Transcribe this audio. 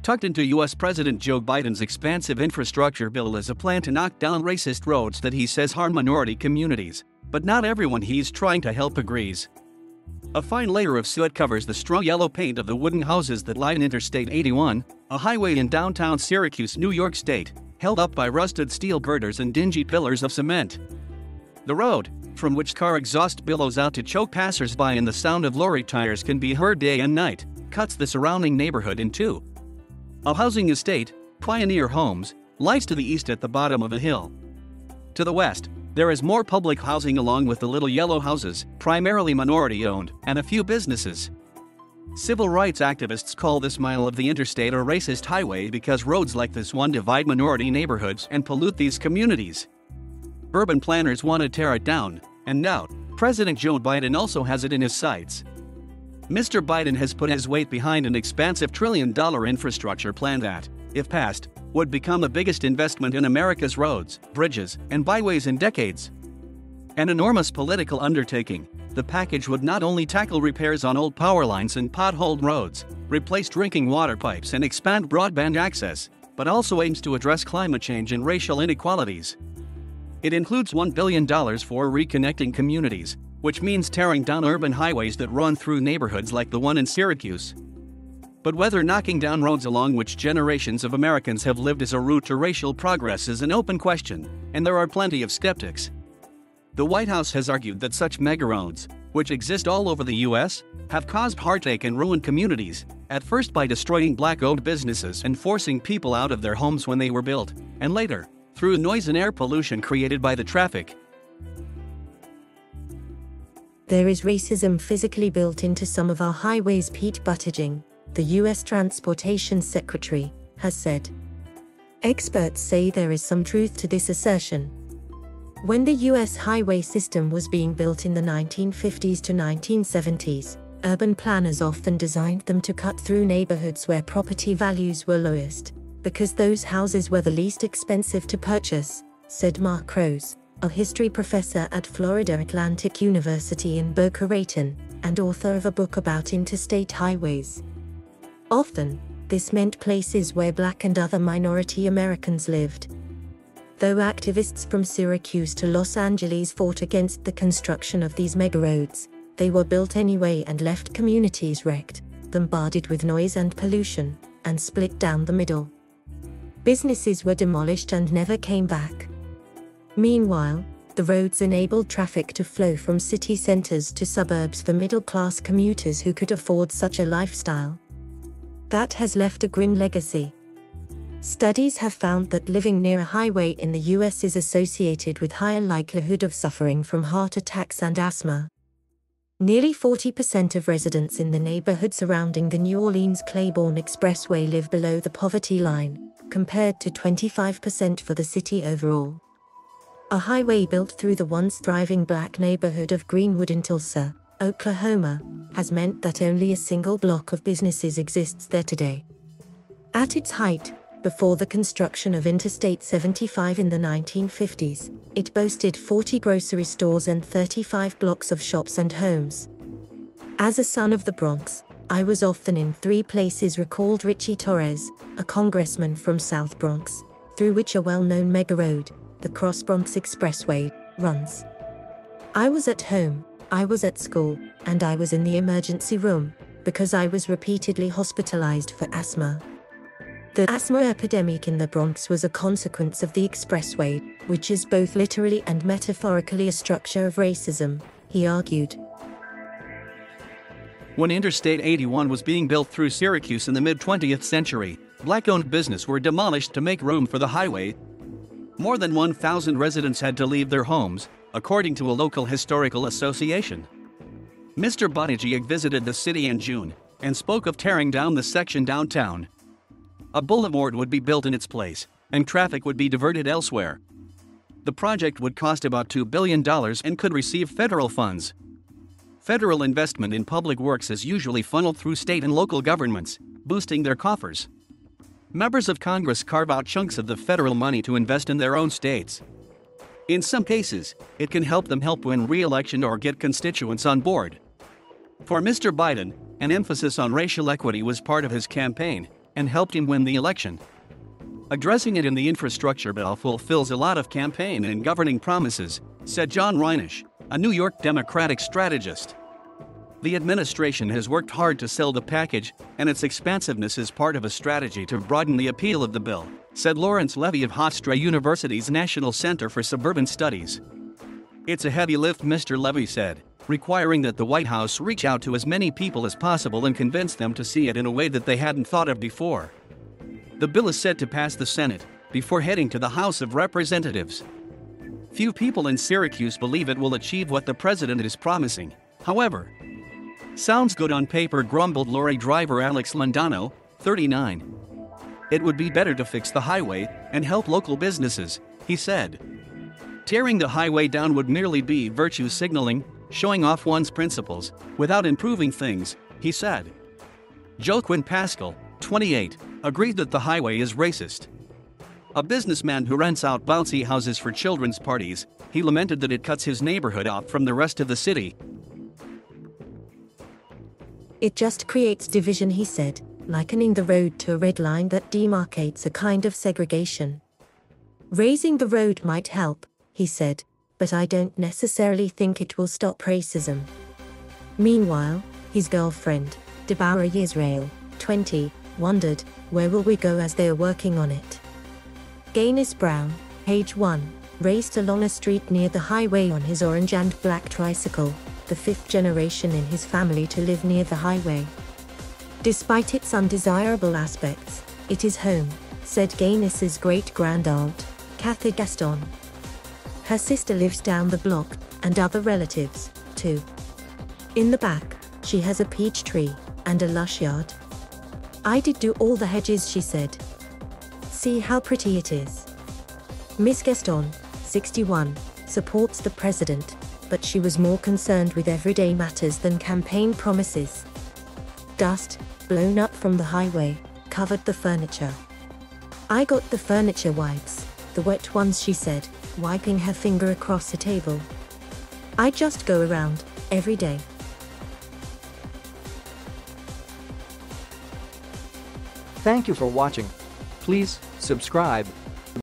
Tucked into U.S. President Joe Biden's expansive infrastructure bill is a plan to knock down racist roads that he says harm minority communities. But not everyone he's trying to help agrees. A fine layer of soot covers the straw yellow paint of the wooden houses that line Interstate 81, a highway in downtown Syracuse, New York State, held up by rusted steel girders and dingy pillars of cement. The road, from which car exhaust billows out to choke passers-by and the sound of lorry tires can be heard day and night, cuts the surrounding neighborhood in two. A housing estate, Pioneer Homes, lies to the east at the bottom of a hill. To the west, there is more public housing along with the little yellow houses, primarily minority-owned, and a few businesses. Civil rights activists call this mile of the interstate a racist highway because roads like this one divide minority neighborhoods and pollute these communities. Urban planners want to tear it down, and now, President Joe Biden also has it in his sights. Mr. Biden has put his weight behind an expansive trillion-dollar infrastructure plan that, if passed, would become the biggest investment in America's roads, bridges, and byways in decades. An enormous political undertaking, the package would not only tackle repairs on old power lines and potholed roads, replace drinking water pipes and expand broadband access, but also aims to address climate change and racial inequalities. It includes $1 billion for reconnecting communities, which means tearing down urban highways that run through neighborhoods like the one in Syracuse. But whether knocking down roads along which generations of Americans have lived is a route to racial progress is an open question, and there are plenty of skeptics. The White House has argued that such megaroads, which exist all over the U.S., have caused heartache and ruined communities, at first by destroying black-owned businesses and forcing people out of their homes when they were built, and later, through noise and air pollution created by the traffic. There is racism physically built into some of our highways, Pete Buttigieg, the U.S. Transportation Secretary, has said. Experts say there is some truth to this assertion. When the U.S. highway system was being built in the 1950s to 1970s, urban planners often designed them to cut through neighborhoods where property values were lowest, because those houses were the least expensive to purchase, said Mark Rose, a history professor at Florida Atlantic University in Boca Raton, and author of a book about interstate highways. Often, this meant places where Black and other minority Americans lived. Though activists from Syracuse to Los Angeles fought against the construction of these megaroads, they were built anyway and left communities wrecked, bombarded with noise and pollution, and split down the middle. Businesses were demolished and never came back. Meanwhile, the roads enabled traffic to flow from city centers to suburbs for middle-class commuters who could afford such a lifestyle. That has left a grim legacy. Studies have found that living near a highway in the U.S. is associated with higher likelihood of suffering from heart attacks and asthma. Nearly 40% of residents in the neighborhood surrounding the New Orleans-Claiborne Expressway live below the poverty line, compared to 25% for the city overall. A highway built through the once thriving Black neighborhood of Greenwood in Tulsa, Oklahoma, has meant that only a single block of businesses exists there today. At its height, before the construction of Interstate 75 in the 1950s, it boasted 40 grocery stores and 35 blocks of shops and homes. As a son of the Bronx, I was often in three places, recalled Richie Torres, a congressman from South Bronx, through which a well-known megaroad, the Cross Bronx Expressway, runs. I was at home, I was at school, and I was in the emergency room, because I was repeatedly hospitalized for asthma. The asthma epidemic in the Bronx was a consequence of the expressway, which is both literally and metaphorically a structure of racism, he argued. When Interstate 81 was being built through Syracuse in the mid-20th century, Black-owned businesses were demolished to make room for the highway. More than 1,000 residents had to leave their homes, according to a local historical association. Mr. Buttigieg visited the city in June and spoke of tearing down the section downtown. A boulevard would be built in its place, and traffic would be diverted elsewhere. The project would cost about $2 billion and could receive federal funds. Federal investment in public works is usually funneled through state and local governments, boosting their coffers. Members of Congress carve out chunks of the federal money to invest in their own states. In some cases, it can help them win re-election or get constituents on board. For Mr. Biden, an emphasis on racial equity was part of his campaign, and helped him win the election. Addressing it in the infrastructure bill fulfills a lot of campaign and governing promises, said John Reinish, a New York Democratic strategist. The administration has worked hard to sell the package, and its expansiveness is part of a strategy to broaden the appeal of the bill, said Lawrence Levy of Hofstra University's National Center for Suburban Studies. It's a heavy lift, Mr. Levy said, requiring that the White House reach out to as many people as possible and convince them to see it in a way that they hadn't thought of before. The bill is set to pass the Senate before heading to the House of Representatives. Few people in Syracuse believe it will achieve what the president is promising, however. Sounds good on paper, grumbled lorry driver Alex Londano, 39. It would be better to fix the highway and help local businesses, he said. Tearing the highway down would merely be virtue signaling, showing off one's principles, without improving things, he said. Joaquin Pascal, 28, agreed that the highway is racist. A businessman who rents out bouncy houses for children's parties, he lamented that it cuts his neighborhood off from the rest of the city. It just creates division, he said, likening the road to a red line that demarcates a kind of segregation. Raising the road might help, he said, but I don't necessarily think it will stop racism. Meanwhile, his girlfriend, Deborah Yisrael, 20, wondered, where will we go as they are working on it? Gaines Brown, age 1, raced along a street near the highway on his orange and black tricycle, the fifth generation in his family to live near the highway. Despite its undesirable aspects, it is home, said Gaines's great-grandaunt, Kathy Gaston. Her sister lives down the block, and other relatives, too. In the back, she has a peach tree and a lush yard. I did do all the hedges, she said. See how pretty it is. Miss Gaston, 61, supports the president, but she was more concerned with everyday matters than campaign promises. Dust, blown up from the highway, covered the furniture. I got the furniture wipes, the wet ones, she said, wiping her finger across the table. I just go around, every day. Thank you for watching. Please subscribe